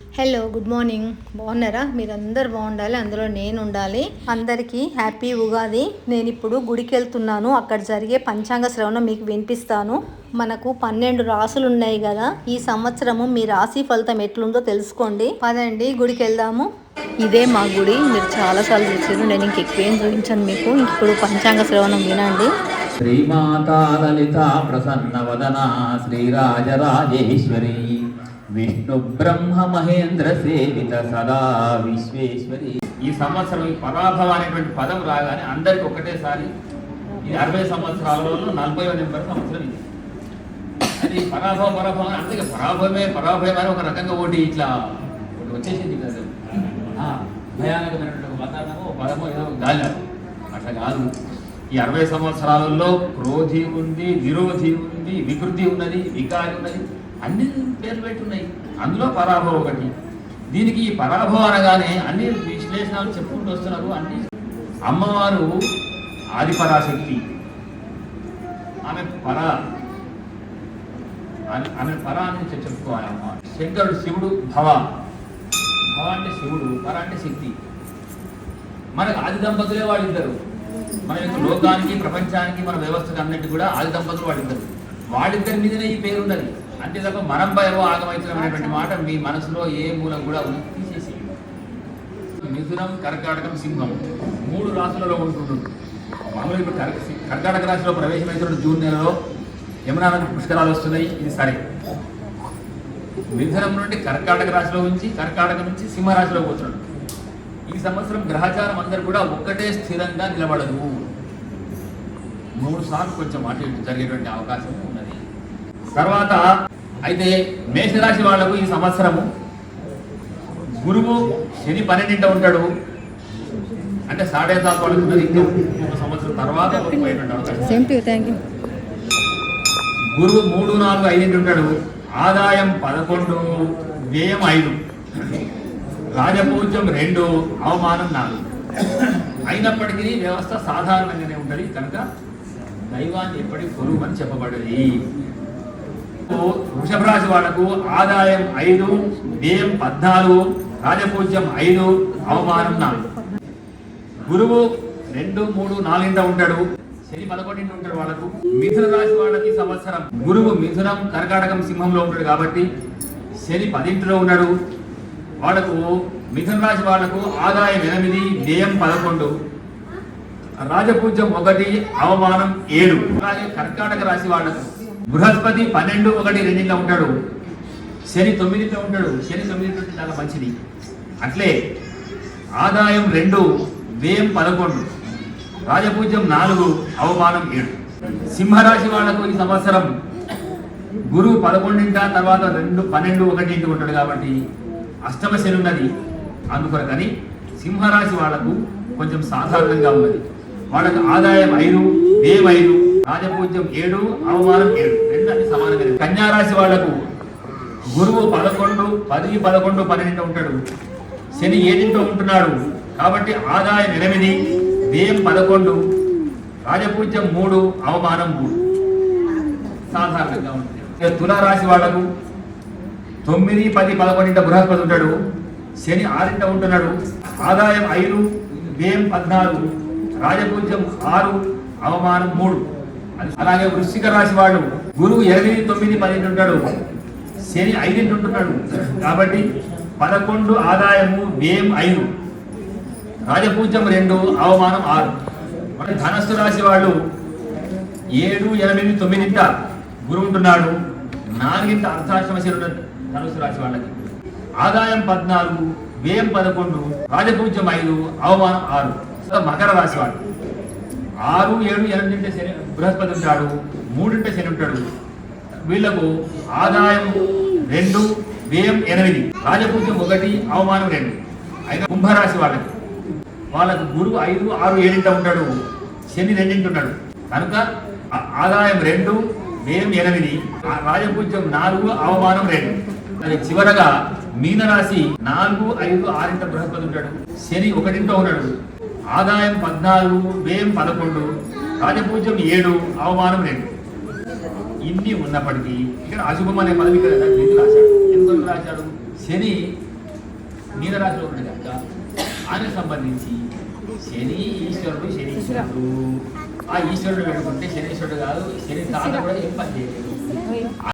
Hello, good morning. బాగున్నారా? మీరందరు బాగుండాలి, అందులో నేను ఉండాలి. అందరికీ హ్యాపీ ఉగాది. నేను ఇప్పుడు గుడికి వెళ్తున్నాను. అక్కడ జరిగే పంచాంగ శ్రవణం మీకు వినిపిస్తాను. మనకు 12 రాసులు ఉన్నాయి కదా. ఈ సంవత్సరము మీ రాశి ఫలితం ఎట్లుందో తెలుసుకోండి. పదండి గుడికి వెళ్దాము. ఇదే మా గుడి. మీరు చాలాసార్లు చూసారు, నేను ఇంకెక్కువేం చూపించాను మీకు. ఇప్పుడు పంచాంగ శ్రవణం వినండి. శ్రీమాతా లలిత ప్రసన్న వదన శ్రీరాజరాజేశ్వరి విష్ణు బ్రహ్మ మహేంద్ర సేవిత సదా విశ్వేశ్వరి. ఈ సంవత్సరం ఈ పరాభవ అనేటువంటి పదం రాగానే అందరికి ఒకటేసారి ఇది 60 సంవత్సరాలలో 40వ నెంబర్ సంవత్సరం ఇది. అది పరాభవం అందుకే పరాభవమే అని ఒక రకంగా ఒకటి ఇట్లా వచ్చేసింది కదా. భయానకమైనటువంటి వాతావరణము పదమో ఏదో గాలి అట్లా కాదు. ఈ 60 సంవత్సరాలలో క్రోధి ఉంది, విరోధి ఉంది, వికృతి ఉన్నది, వికారి ఉన్నది, అన్ని పేర్లు పెట్టున్నాయి. అందులో పరాభవం ఒకటి. దీనికి ఈ పరాభవం అనగానే అన్ని విశ్లేషణలు చెప్పుకుంటూ వస్తున్నారు. అన్ని అమ్మవారు ఆదిపరాశక్తి, ఆమె పరా అని చెప్పుకోవాలి. అమ్మ శంకరుడు శివుడు భవ అంటే శివుడు, పర అంటే శక్తి. మనకు ఆది దంపతులే వాళ్ళిద్దరు. మన యొక్క లోకానికి, ప్రపంచానికి, మన వ్యవస్థకు అన్నిటి కూడా ఆది దంపతులు వాళ్ళిద్దరు. వాళ్ళిద్దరి మీదనే ఈ పేరు ఉన్నది. అంతే తప్ప మనం భయమో ఆగమైతున్నాం అనేటువంటి మాట మీ మనసులో ఏ మూలం కూడా ఉంది, తీసేసి. మిథునం, కర్కాటకం, సింహం 3 రాశులలో ఉంటున్నాడు. మామూలుగా ఇప్పుడు కర్కాటక రాశిలో ప్రవేశమైనటువంటి జూన్ నెలలో యమునా నది పుష్కరాలు వస్తున్నాయి. ఇది సరే. మిథునం నుండి కర్కాటక రాశిలో ఉంచి, కర్కాటక నుంచి సింహరాశిలో పోతున్నాడు. ఈ సంవత్సరం గ్రహచారం అందరూ కూడా ఒక్కటే స్థిరంగా నిలబడదు. 3 సార్లు కొంచెం అటు ఇటు జరిగేటువంటి అవకాశం ఉన్నది. తర్వాత అయితే మేషరాశి వాళ్లకు ఈ సంవత్సరము గురువు శని 12ంట ఉంటాడు. అంటే 7.5 వాళ్ళకు ఉన్నది. ఇంకో సంవత్సరం తర్వాత గురువు 3, 4, 5 ఉంటాడు. ఆదాయం 11, వ్యయం 5, రాజపూజ్యం 2, అవమానం 4. అయినప్పటికీ వ్యవస్థ సాధారణంగానే ఉంటుంది కనుక దైవాన్ని ఎప్పటికీ కొలువు అని చెప్పబడింది. వృషభ రాశి వాళ్లకు ఆదాయం 5, వ్యయం 14, రాజపూజ్యం 5, అవమానం 4. గురువు 2, 3, 4 ఉంటాడు. శని 11 ఉంటాడు వాళ్ళకు. మిథున రాశి వాళ్ళకి సంవత్సరం గురువు మిథునం, కర్కాటకం, సింహంలో ఉంటాడు కాబట్టి శని 10 ఉన్నాడు. వాళ్ళకు మిథున రాశి వాళ్లకు ఆదాయం 8, వ్యయం 11, రాజపూజ్యం 1, అవమానం 7. అలాగే కర్కాటక రాశి వాళ్లకు బృహస్పతి 12, 1, 2 ఉంటాడు. శని 9 ఉంటాడు. శని 9 చాలా మంచిది. అట్లే ఆదాయం 2, వ్యయం 11, రాజపూజ్యం 4, అవమానం 7. సింహరాశి వాళ్లకు ఈ సంవత్సరం గురువు 11 తర్వాత 2, 12, 1 ఉంటాడు కాబట్టి అష్టమ శని ఉన్నది. అందుకొరకని సింహరాశి వాళ్లకు కొంచెం సాధారణంగా ఉన్నది. వాళ్ళకు ఆదాయం 5, వ్యయం 5, రాజపూజ్యం 7, అవమానం 7. రెండు అన్ని సమానంగా. కన్యారాశి వాళ్లకు గురువు 11, 10, 11, 12 ఉంటాడు. శని 7 ఉంటున్నాడు కాబట్టి ఆదాయం 8, వ్యయం 11, రాజపూజ్యం 3, అవమానం 3. సాధారణంగా ఉంటుంది. తులారాశి వాళ్లకు 9, 10, 11 బృహస్పతి ఉంటాడు. శని 6 ఉంటున్నాడు. ఆదాయం 5, వ్యయం 14, రాజపూజ్యం 6, అవమానం 3. అలాగే వృశ్చిక రాశి వాళ్ళు గురువు 8, 9, 10 ఉంటాడు. శని 5 ఉంటున్నాడు కాబట్టి 11, ఆదాయము, వ్యయం 5, రాజపూజ్యం 2, అవమానం 6. మరి ధనస్సు రాశి వాళ్ళు 7, 8, 9 గురువు ఉంటున్నాడు. 4 అర్ధాష్టమ శని ఉన్నది ధనుస్సు రాశి వాళ్ళకి. ఆదాయం 14, వ్యయం 11, రాజపూజ్యం 5, అవమానం 6. మకర రాశి వాడు 6, 7, 8 శని బృహస్పతి ఉంటాడు. 3 శని ఉంటాడు. వీళ్లకు ఆదాయం 2, వ్యయం 8, రాజపూజ్యం 1, అవమానం 2. అయితే కుంభరాశి వాళ్ళకు గురువు 5, 6, 7 ఉంటాడు. శని 2 ఉంటాడు కనుక ఆదాయం 2, వ్యయం 8, రాజపూజ్యం 4, అవమానం 2. అది చివరగా మీనరాశి 4, 5, 6 బృహస్పతి ఉంటాడు. శని 1 ఉన్నాడు. ఆదాయం 14, వ్యయం 11, రాజపూజ్యం 7, అవమానం 2. ఇన్ని ఉన్నప్పటికీ ఇక్కడ అశుభం అనే పదవి ఇక్కడ ఎందుకు రాశాడు? ఎందుకు రాశాడు? శని మీనరాశిలో ఉన్నాడు కనుక ఆయనకు సంబంధించి శని ఈశ్వరుడు ఆ ఈశ్వరుడు పెట్టుకుంటే శనీశ్వరుడు కాదు, శని తాత కూడా ఏం పని చేయలేదు.